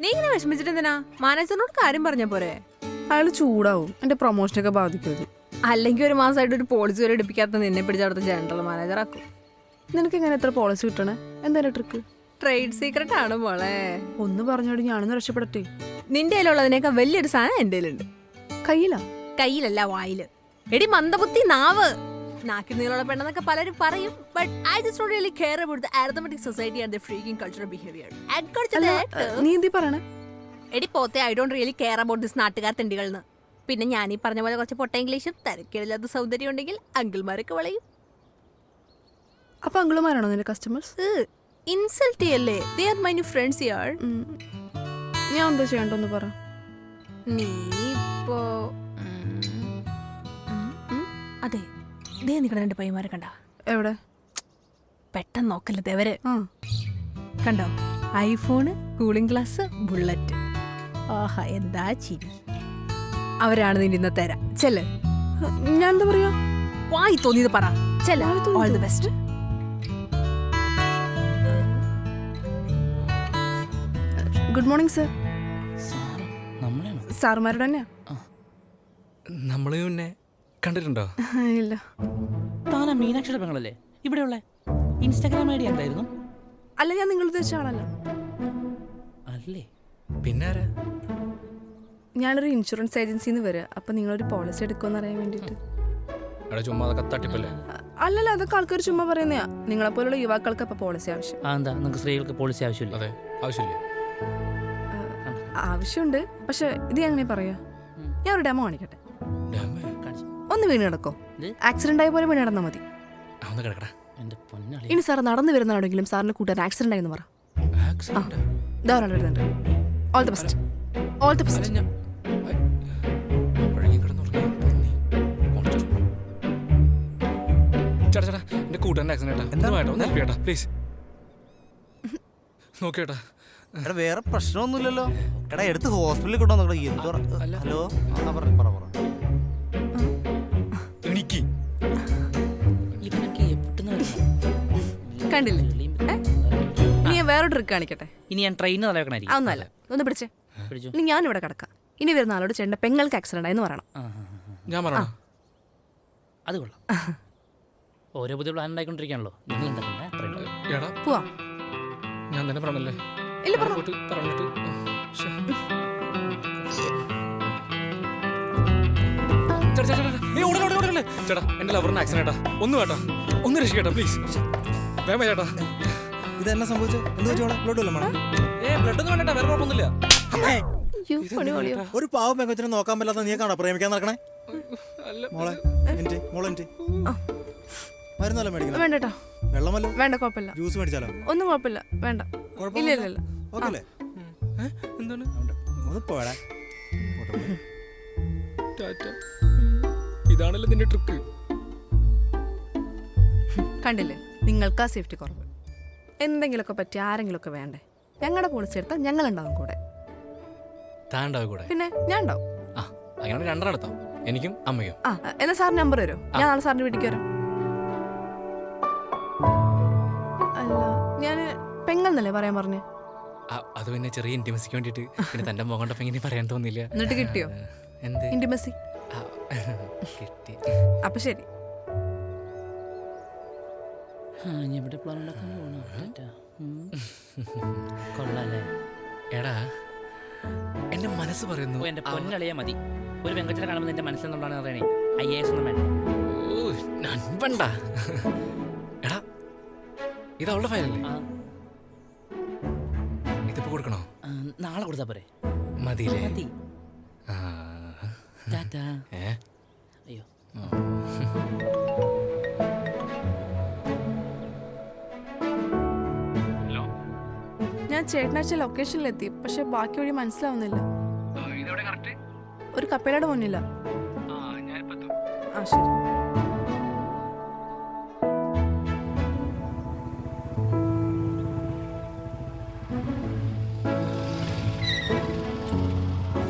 നീ ഇങ്ങനെ വിഷമിച്ചിട്ട് എന്തിനാ? മാനേജറിനോട് കാര്യം പറഞ്ഞ പോരെ? അയാൾ ചൂടാവും, എന്റെ പ്രൊമോഷനൊക്കെ ബാധിക്കും. അല്ലെങ്കിൽ ഒരു മാസമായിട്ട് ഒരു പോളിസി വരെ എടുപ്പിക്കാത്ത നിന്നെ പിടിച്ച് അവിടുത്തെ ജനറൽ മാനേജർ ആക്കും. നിനക്ക് എങ്ങനെ എത്ര പോളിസി കിട്ടണേ? എന്താ ട്രിക്ക്? ട്രേഡ് സീക്രട്ട് ആണ് മോളെ. ഒന്ന് പറഞ്ഞോട്, ഞാനൊന്ന് രക്ഷപ്പെടട്ടെ. നിന്റെ കയ്യിലുള്ളതിനേക്കാൾ വലിയൊരു സാധനം എന്റെ കയ്യിലുണ്ട്. കയ്യിലാ? കയ്യിലല്ല, വായില്. എടി മന്ദബുദ്ധി നാവ്. നാക്കിൽ നീളമുള്ള പെണ്ണെന്നൊക്കെ പലരും പറയും. But I just don't really care about the arithmetic society and the freaking cultural behaviour. നീ എന്തി പറയണേ? എടി പോത്തെ, I don't really care about this നാട്ടുകാർ തെണ്ടികളെന്ന്. പിന്നെ ഞാൻ ഈ പറഞ്ഞ പോലെ കുറച്ച് പൊട്ട ഇംഗ്ലീഷും തിരക്കില്ലാത്ത സൗന്ദര്യം ഉണ്ടെങ്കിൽ അങ്കിൾമാരൊക്കെ വളയും. അപ്പൊ അങ്കിളുമാരാണോ നിന്റെ കസ്റ്റമേഴ്സ്? ഇൻസൾട്ട് ചെയ്യല്ലേ? They are my new friends here. ഞാൻ എന്താ ചെയ്യണ്ടോന്ന് പറ. നീ ഇപ്പോ അതെ, ദേ നിക്കണ രണ്ട് പയ്യന്മാരെ കണ്ട? എവിടെ? പെട്ടെന്ന് നോക്കല്ലേ ദേവര്. കണ്ടോ? IPhone, cooling glass, bullet. ആഹാ, എന്താ ചിരി. അവരാണ് നിന്റെ ഇന്നത്തെ തരാ. ചെല്ല്. ഞാൻ എന്താ പറയാ? വായി തോന്നിയത് പറ. ചെല്ല്. All the best. Good morning sir. സാറുമാരുടെ തന്നെയാ. നമ്മള് പിന്നെ കണ്ടിട്ടുണ്ടോ? ഇല്ല. താനാ മീനാക്ഷിയുടെ പെങ്ങളല്ലേ ഇവിടെയുള്ള? ഇൻസ്റ്റാഗ്രാം ഐ ഡി എന്തായിരുന്നു? അല്ല, ഞാൻ നിങ്ങൾ ഉദ്ദേശിച്ച ആളല്ല. അല്ലേ? പിന്നെ ഞാനൊരു ഇൻഷുറൻസ് ഏജൻസിന്ന് വരിക. അപ്പൊ നിങ്ങളൊരു പോളിസി എടുക്കുമെന്ന് അറിയാൻ വേണ്ടിട്ട്. ചുമ്മാ തട്ടിപ്പല്ലേ? അല്ലല്ല, അതൊക്കെ ആൾക്കാർ ചുമ്മാ പറയുന്നയാ. നിങ്ങളെ പോലുള്ള യുവാക്കൾക്ക് അപ്പൊ പോളിസി ആവശ്യം. എന്താ നിങ്ങൾക്ക് സ്ത്രീകൾക്ക് പോളിസി ആവശ്യമില്ല? അതെ, ആവശ്യമില്ല. ആവശ്യമുണ്ട്, പക്ഷെ ഇത് എങ്ങനെ പറയാ? ഞാൻ ഒരു ഡെമോ കാണിക്കട്ടെ. ഒന്ന് വീണ് കിടക്കോ? ആക്സിഡന്റ് ആയ പോലെ വീണ് കിടന്നാ മതി. ഇനി സാർ നടന്നു വരുന്നതാണെങ്കിലും സാറിന് കൂട്ടാൻ ആക്സിഡന്റ് ആയെന്ന് പറ. ഒരാൾ വരുന്നുണ്ട്. All the best. All the best. വേറെ പ്രശ്നമൊന്നുമില്ലല്ലോ. എടാ, എടുത്ത് ഹോസ്പിറ്റലിൽ കൊണ്ടുവന്നോ. ഹലോ, കണ്ടില്ലേ? ഇനി ഞാൻ വേറെ ട്രിക്ക് കാണിക്കട്ടെ. ഇനി ഞാൻ ട്രെയിനിൽ തലവെക്കണായിരിക്കും. അതൊന്നല്ല, ഒന്ന് പിടിച്ചേ. ഇനി ഞാനിവിടെ കിടക്കാം. ഇനി വരുന്ന ആളോട് ചേട്ടൻ്റെ പെങ്ങൾക്ക് ആക്സിഡന്റ് ആയെന്ന് പറയണം. ഞാൻ പറയണോ? അത് കൊള്ളാം. ഓരോ പുതിയ പ്ലാൻ ഉണ്ടായിക്കൊണ്ടിരിക്കുകയാണല്ലോ. പോവാം. ഞാൻ തന്നെ പറഞ്ഞല്ലേ? ഇല്ല, പറഞ്ഞു. പറഞ്ഞിട്ട് ചേട്ടാ, എന്റെ ലവറിന് ആക്സിഡന്റ് ഏട്ടാ. ഒന്ന് വേട്ടാ, ഒന്ന് രക്ഷിക്കേട്ടാ പ്ലീസ്. വേമ ചേട്ടാ. ഇതെന്നാ സംഭവിച്ചത്? ബ്ലഡ് വല്ലതും വേണം? ബ്ലഡ് ഒന്നും വേണ്ട, വേറെ കുഴപ്പമൊന്നുമില്ല. ഒരു പാവം പെങ്കൊച്ചിനെ നോക്കാൻ പറ്റാത്ത നീ കാണാ പ്രേമിക്കാൻ നടക്കണേ? മോളെ മരുന്നല്ലോ മേടിക്കണം. വേണ്ടട്ടോ. വെള്ളമല്ലോ? വേണ്ട, കുഴപ്പമില്ല. ജ്യൂസ് മേടിച്ചാലോ? ഒന്നും കുഴപ്പമില്ല, വേണ്ട. ഇല്ല ഇല്ല ഇല്ല. ഓക്കല്ലേ? എന്താണ്? ഒന്ന് പോടാ. ഇതാണല്ലോ നിന്റെ ട്രിക്ക്. കണ്ടില്ലേ, നിങ്ങൾക്കാ സേഫ്റ്റി കുറവ്. എന്തെങ്കിലുമൊക്കെ പറ്റി ആരെങ്കിലുമൊക്കെ വേണ്ടേ? ഞങ്ങളുടെ പോളിസി എടുത്താൽ ഞങ്ങളുണ്ടാവും കൂടെ. താണ്ടാവും കൂടെ? പിന്നെ ഞാൻ ഉണ്ടാവും. അങ്ങനെ രണ്ടെണ്ണം എടുത്തോ, എനിക്കും അമ്മയ്ക്കും. എന്നാ സാറിന് നമ്പർ തരുമോ? ഞാൻ നാളെ സാറിന്റെ വീട്ടിലേക്ക് വരാം. അല്ല, ഞാൻ പെങ്ങളെന്നല്ലേ പറയാൻ പറഞ്ഞേ? അത് പിന്നെ ചെറിയ ഇന്റിമസിക്ക് വേണ്ടിട്ട്. പിന്നെ തന്റെ മുഖം കണ്ടപ്പോ ഇങ്ങനെ പറയാൻ തോന്നില്ല. എന്നിട്ട് കിട്ടിയോ? എന്ത് ഇന്റിമസി? കിട്ടി. അപ്പൊ ശരി. എടാ, എന്റെ മനസ്സ് പറയുന്നു. എന്റെ പൊന്നളിയാ മതി. ഒരു വെങ്കച്ചിനെ കാണുമ്പോൾ എന്റെ മനസ്സിലെന്തുകൊണ്ടാണ് അറിയണേ? IAS ഒന്നും വേണ്ട. നൻപണ്ട. എടാ, ഇത് അവളുടെ ഫയലല്ലേ? ഇതിപ്പോ കൊടുക്കണോ? നാളെ കൊടുത്താ പോരെ? മതിയില്ലേ? മതി. അയ്യോ, ഞാൻ ചേട്ടനാഴ്ച ലൊക്കേഷനിലെത്തി, പക്ഷെ ബാക്കി വഴി മനസ്സിലാവുന്നില്ല. ഒരു കപ്പേലയുടെ മുന്നില്ല. ശരി.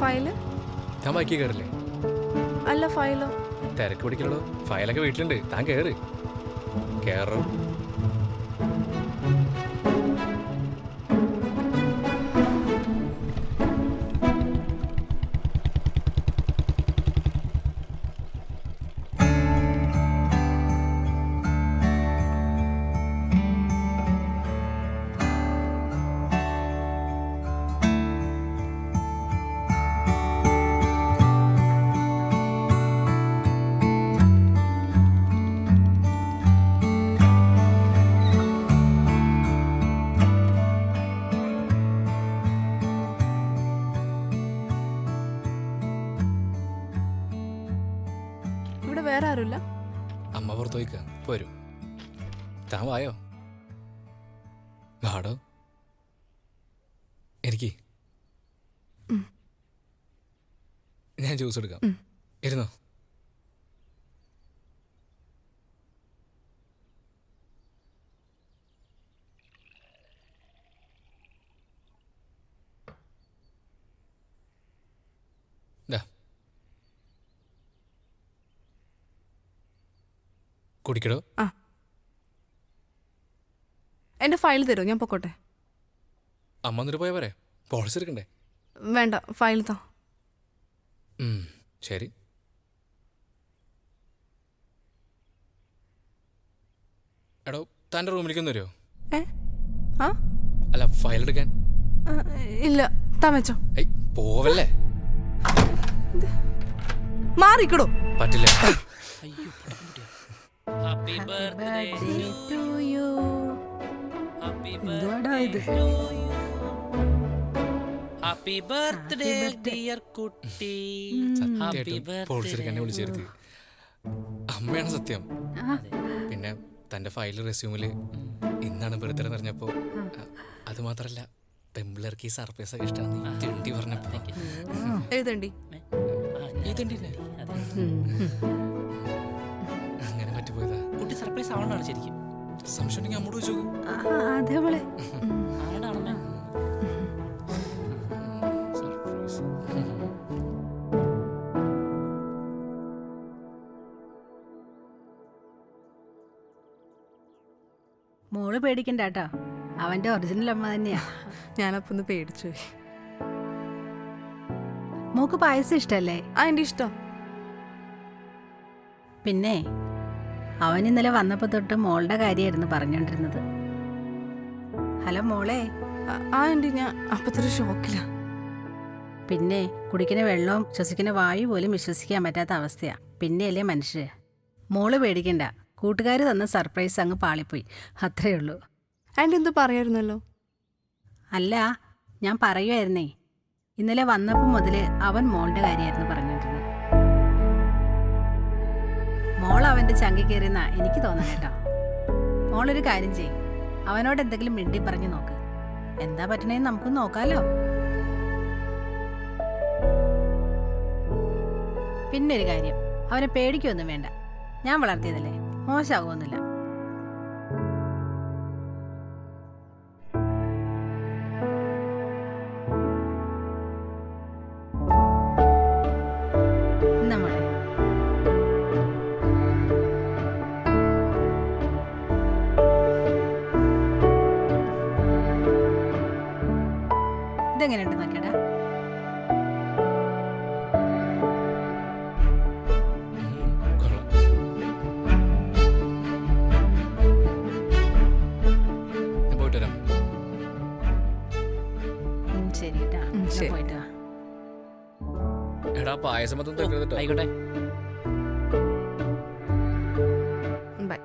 ഫയല്? ഞാൻ ബാക്കി കയറില്ലേ? അല്ല, ഫയലോ? തിരക്ക് പിടിക്കലോ. ഫയലൊക്കെ വീട്ടിലുണ്ട്, താൻ കയറ്. കയറും. വരും. താൻ വായോ, വാടോ. എനിക്ക് ഞാൻ ജ്യൂസ് എടുക്കാം. ഇരുന്നോ. കുടിക്കടോ. ആ, എൻ്റെ ഫയൽ തരുമോ? ഞാൻ പൊക്കോട്ടെ. അമ്മ എന്നിട്ട് പോയാ പോരെ, പോളിസി എടുക്കണ്ടേ? വേണ്ട, ഫയൽ താ. ശരി. എടോ, തൻ്റെ റൂമിലേക്കൊന്ന് വരുമോ? ഏ ആ അല്ല, ഫയൽ എടുക്കാൻ. ആ, ഇല്ല, താൻ വെച്ചോ. ഏയ് പോവല്ലേ. മാറിക്കടോ. പറ്റില്ല. അയ്യോ ഹാപ്പി ബർത്ത്ഡേ ടു യു. എന്തുവാടാ ഇത്? ഹാപ്പി ബർത്ത്ഡേ ഡിയർ കുട്ടി. സത്യമായിട്ടും പോളിസി എടുക്കാൻ വിളിച്ചെടുത്ത് അമ്മയാണ് സത്യം. പിന്നെ തൻ്റെ ഫയൽ റെസ്യൂമിൽ ഇന്നാണ് ബർത്ത്ഡേ പറഞ്ഞപ്പോൾ അത് മാത്രമല്ല, പെമ്പിളർക്ക് ഈ സർപ്രൈസ് ഒക്കെ ഇഷ്ടമാണ് ചെണ്ടി പറഞ്ഞപ്പോൾ എഴുതണ്ടി. അങ്ങനെ പറ്റിപ്പോയതാ. കുട്ടി സർപ്രൈസ് ആവണ്ടാണ് ശരിക്കും. സംശയം ഉണ്ടെങ്കിൽ അമ്മോട് ചോദിച്ചു. അതേപോലെ ആവണ്ടാണമ്മേ. സർപ്രൈസ്. മോള് പേടിക്കണ്ട കേട്ടോ, അവന്റെ ഒറിജിനൽ അമ്മ തന്നെയാ. ഞാനപ്പോൾ ഒന്ന് പേടിച്ചു പോയി. മോക്ക് പായസം ഇഷ്ടല്ലേ? ആ, എൻ്റെ ഇഷ്ടം. പിന്നെ അവൻ ഇന്നലെ വന്നപ്പോ തൊട്ട് മോളുടെ കാര്യമായിരുന്നു പറഞ്ഞോണ്ടിരുന്നത്. ഹലോ മോളെ. ആ ആൻറ്റി, ഞാൻ അപ്പത്തൊരു ഷോക്കില്ല. പിന്നെ കുടിക്കുന്ന വെള്ളവും ശ്വസിക്കുന്ന വായു പോലും വിശ്വസിക്കാൻ പറ്റാത്ത അവസ്ഥയാ. പിന്നെയല്ലേ മനുഷ്യര്. മോള് പേടിക്കണ്ട, കൂട്ടുകാർ തന്ന സർപ്രൈസ് അങ്ങ് പാളിപ്പോയി, അത്രേ ഉള്ളൂ. ആൻറ്റി എന്തോ പറയായിരുന്നല്ലോ. അല്ല, ഞാൻ പറയുമായിരുന്നേ, ഇന്നലെ വന്നപ്പോൾ മുതൽ അവൻ മോളുടെ കാര്യമായിരുന്നു പറഞ്ഞോണ്ടിരുന്നത്. മോൾ അവൻ്റെ ചങ്കി കയറിയെന്നാ എനിക്ക് തോന്നണം കേട്ടോ. മോളൊരു കാര്യം ചെയ്യും, അവനോട് എന്തെങ്കിലും മിണ്ടി പറഞ്ഞു നോക്ക്. എന്താ പറ്റണേന്ന് നമുക്ക് നോക്കാലോ. പിന്നൊരു കാര്യം, അവനെ പേടിക്കൊന്നും വേണ്ട. ഞാൻ വളർത്തിയതല്ലേ, മോശമാകുമൊന്നുമില്ല. നമ്മളെ ഇതെങ്ങനെയുണ്ട് നോക്കിയടാ. കൊള്ളാം. ഞാൻ പോയിട്ട് വരാം. ശരി കേട്ടാ, ശരി. പോയിട്ട് വാ. എടാ, പായസം മൊത്തം തരുന്നത്. ആയിക്കോട്ടെ. ബൈ.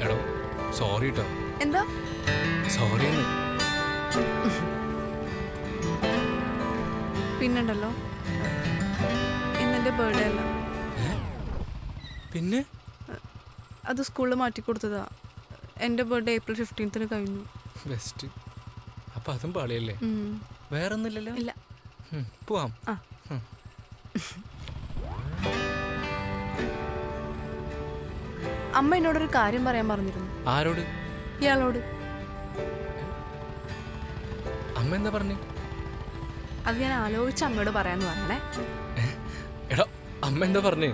എടോ, സോറി കേട്ടോ. എന്താ? സോറി എന്ന്. പിന്നുണ്ടല്ലോ, ഇന്നെൻ്റെ ബർത്ത്ഡേ അല്ല. പിന്നെ അത് സ്കൂളിൽ മാറ്റിക്കൊടുത്തതാ. എൻ്റെ ബർത്ത്ഡേ April 15 കഴിഞ്ഞു. ബെസ്റ്റ്. അപ്പം അതും പാളിയല്ലേ? ഉം. വേറെ ഒന്നുമില്ലല്ലോ? ഇല്ല. പോവാം. ആ. അമ്മ എന്നോടൊരു കാര്യം പറയാൻ പറഞ്ഞിരുന്നു. ആരോട്? ഇയാളോട്. അമ്മ എന്താ പറഞ്ഞു? അത് ഞാൻ ആലോചിച്ച് അമ്മയോട് പറയാന്ന് പറഞ്ഞേ. എടാ, അമ്മ എന്താ പറഞ്ഞു?